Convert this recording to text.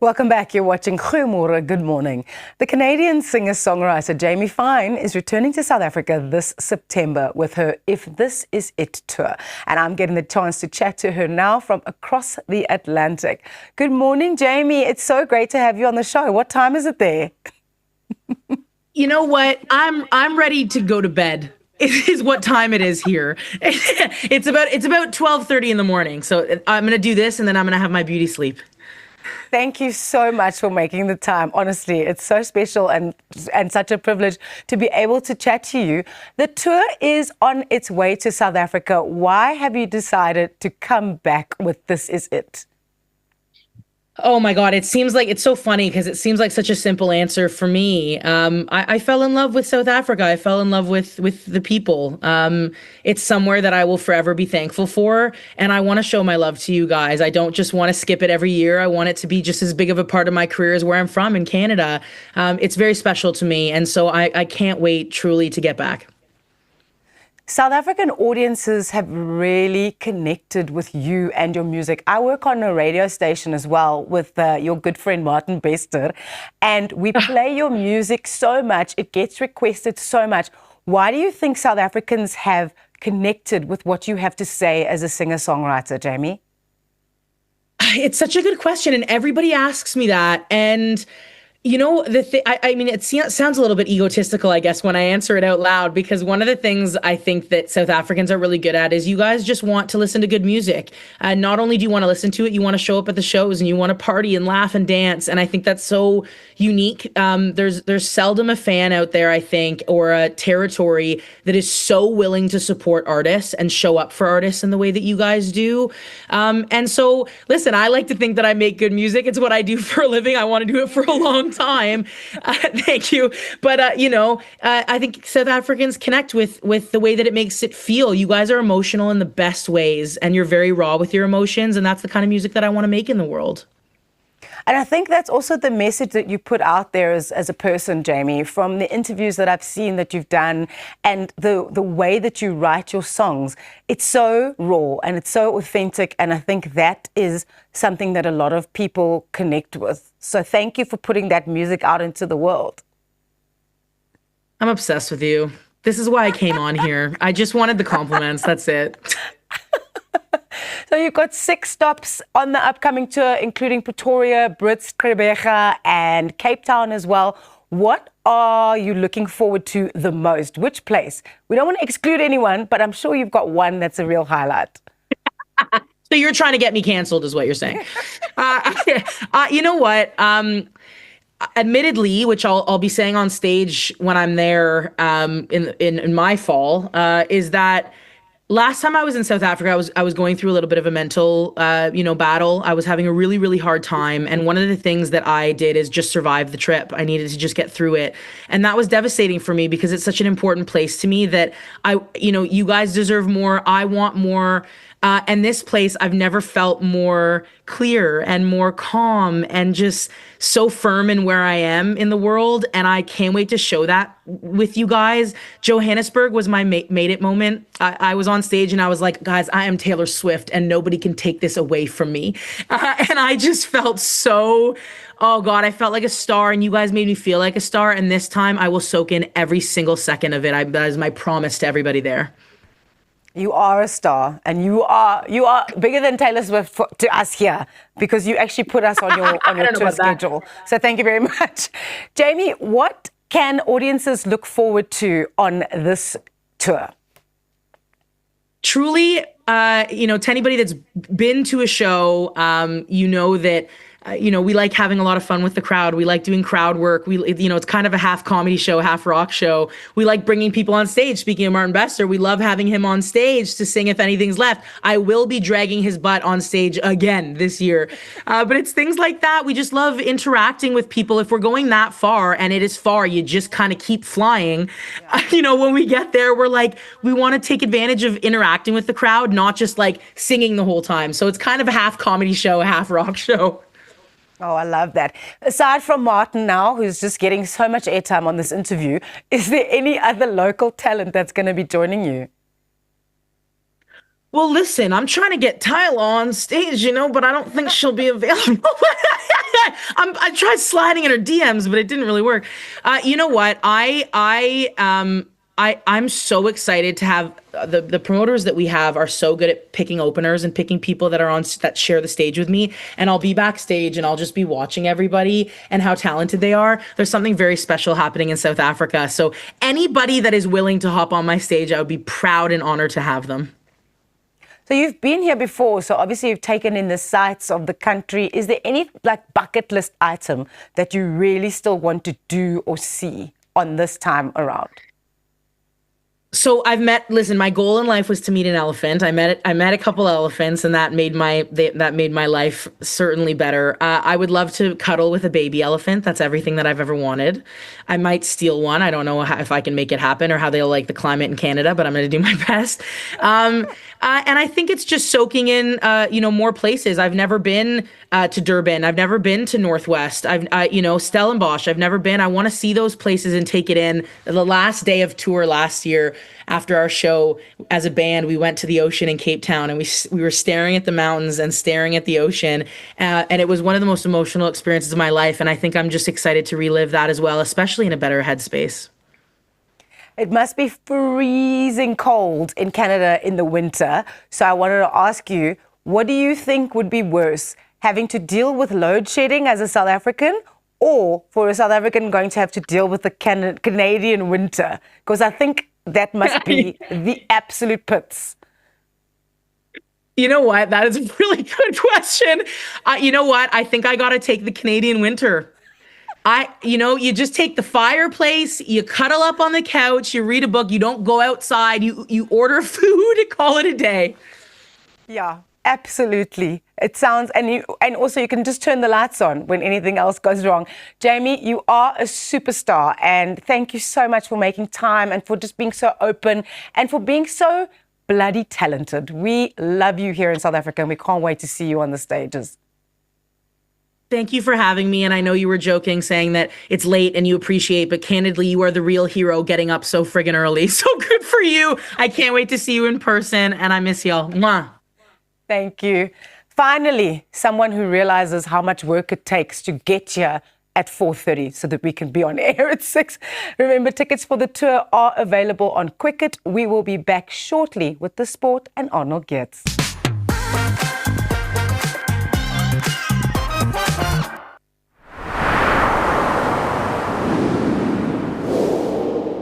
Welcome back. You're watching Goeiemorgen, Good Morning. The Canadian singer-songwriter Jamie Fine is returning to South Africa this September with her If This Is It tour. And I'm getting the chance to chat to her now from across the Atlantic. Good morning, Jamie. It's so great to have you on the show. What time is it there? You know what? I'm ready to go to bed. It is what time it is here. It's about 12:30 in the morning. So I'm going to do this and then I'm going to have my beauty sleep. Thank you so much for making the time. Honestly, it's so special and such a privilege to be able to chat to you. The tour is on its way to South Africa. Why have you decided to come back with This Is It? Oh my God, it seems like it's so funny because it seems like such a simple answer for me. I fell in love with South Africa. I fell in love with the people. It's somewhere that I will forever be thankful for. And I want to show my love to you guys. I don't just want to skip it every year. I want it to be just as big of a part of my career as where I'm from in Canada. It's very special to me. And so I can't wait truly to get back. South African audiences have really connected with you and your music. I work on a radio station as well with your good friend Martin Bester, and we play your music so much. It gets requested so much. Why do you think South Africans have connected with what you have to say as a singer-songwriter, Jamie? It's such a good question, and everybody asks me that. And you know, I mean, it sounds a little bit egotistical, I guess, when I answer it out loud, because one of the things I think that South Africans are really good at is you guys just want to listen to good music. Not only do you want to listen to it, you want to show up at the shows and you want to party and laugh and dance. And I think that's so unique. There's seldom a fan out there, I think, or a territory that is so willing to support artists and show up for artists in the way that you guys do. And so, listen, I like to think that I make good music. It's what I do for a living. I want to do it for a long time. Thank you. But, I think South Africans connect with the way that it makes it feel. You guys are emotional in the best ways and you're very raw with your emotions. And that's the kind of music that I want to make in the world. And I think that's also the message that you put out there as a person, Jamie, from the interviews that I've seen that you've done and the way that you write your songs. It's so raw and it's so authentic. And I think that is something that a lot of people connect with. So thank you for putting that music out into the world. I'm obsessed with you. This is why I came on here. I just wanted the compliments. That's it. So you've got 6 stops on the upcoming tour, including Pretoria, Brits, Gqeberha, and Cape Town as well. What are you looking forward to the most? Which place? We don't want to exclude anyone, but I'm sure you've got one that's a real highlight. So you're trying to get me canceled is what you're saying. You know what? Admittedly, which I'll be saying on stage when I'm there in my fall, is that last time I was in South Africa, I was going through a little bit of a mental, battle. I was having a really, really hard time. And one of the things that I did is just survive the trip. I needed to just get through it. And that was devastating for me because it's such an important place to me that you guys deserve more. I want more. And this place, I've never felt more clear and more calm and just so firm in where I am in the world. And I can't wait to show that with you guys. Johannesburg was my made it moment. I was on stage and I was like, guys, I am Taylor Swift and nobody can take this away from me. And I just felt so, oh God, I felt like a star and you guys made me feel like a star. And this time I will soak in every single second of it. That is my promise to everybody there. You are a star, and you are bigger than Taylor Swift to us here because you actually put us on your tour schedule. So thank you very much, Jamie. What can audiences look forward to on this tour? Truly, to anybody that's been to a show, that. We like having a lot of fun with the crowd. We like doing crowd work. It's kind of a half comedy show, half rock show. We like bringing people on stage. Speaking of Martin Bester, we love having him on stage to sing If Anything's Left. I will be dragging his butt on stage again this year. But it's things like that. We just love interacting with people. If we're going that far, and it is far, you just kind of keep flying. When we get there, we're like, we want to take advantage of interacting with the crowd, not just like singing the whole time. So it's kind of a half comedy show, a half rock show. Oh, I love that. Aside from Martin now, who's just getting so much airtime on this interview, is there any other local talent that's going to be joining you? Well, listen, I'm trying to get Tyla on stage, but I don't think she'll be available. I tried sliding in her DMs, but it didn't really work. You know what? I'm so excited to have the promoters that we have are so good at picking openers and picking people that are on that share the stage with me. And I'll be backstage and I'll just be watching everybody and how talented they are. There's something very special happening in South Africa. So anybody that is willing to hop on my stage, I would be proud and honored to have them. So you've been here before, so obviously you've taken in the sights of the country. Is there any like bucket list item that you really still want to do or see on this time around? So listen, my goal in life was to meet an elephant. I met a couple elephants, and that made my life certainly better. I would love to cuddle with a baby elephant. That's everything that I've ever wanted. I might steal one. I don't know if I can make it happen or how they'll like the climate in Canada, but I'm going to do my best. And I think it's just soaking in, more places. I've never been to Durban. I've never been to Northwest. Stellenbosch. I've never been. I want to see those places and take it in. The last day of tour last year, after our show as a band, we went to the ocean in Cape Town, and we were staring at the mountains and staring at the ocean. And it was one of the most emotional experiences of my life. And I think I'm just excited to relive that as well, especially in a better headspace. It must be freezing cold in Canada in the winter. So I wanted to ask you, what do you think would be worse, having to deal with load shedding as a South African, or for a South African going to have to deal with the Canadian winter? Because I think that must be the absolute pits. You know what? That is a really good question. You know what? I think I got to take the Canadian winter. You just take the fireplace, you cuddle up on the couch, you read a book, you don't go outside, you order food and call it a day. Yeah, absolutely. It sounds, and also you can just turn the lights on when anything else goes wrong. Jamie, you are a superstar, and thank you so much for making time and for just being so open and for being so bloody talented. We love you here in South Africa, and we can't wait to see you on the stages. Thank you for having me. And I know you were joking, saying that it's late and you appreciate, but candidly, you are the real hero getting up so friggin' early. So good for you. I can't wait to see you in person, and I miss y'all. Mwah. Thank you. Finally, someone who realizes how much work it takes to get here at 4:30 so that we can be on air at 6. Remember, tickets for the tour are available on Quicket. We will be back shortly with the sport and Arnold Geertz.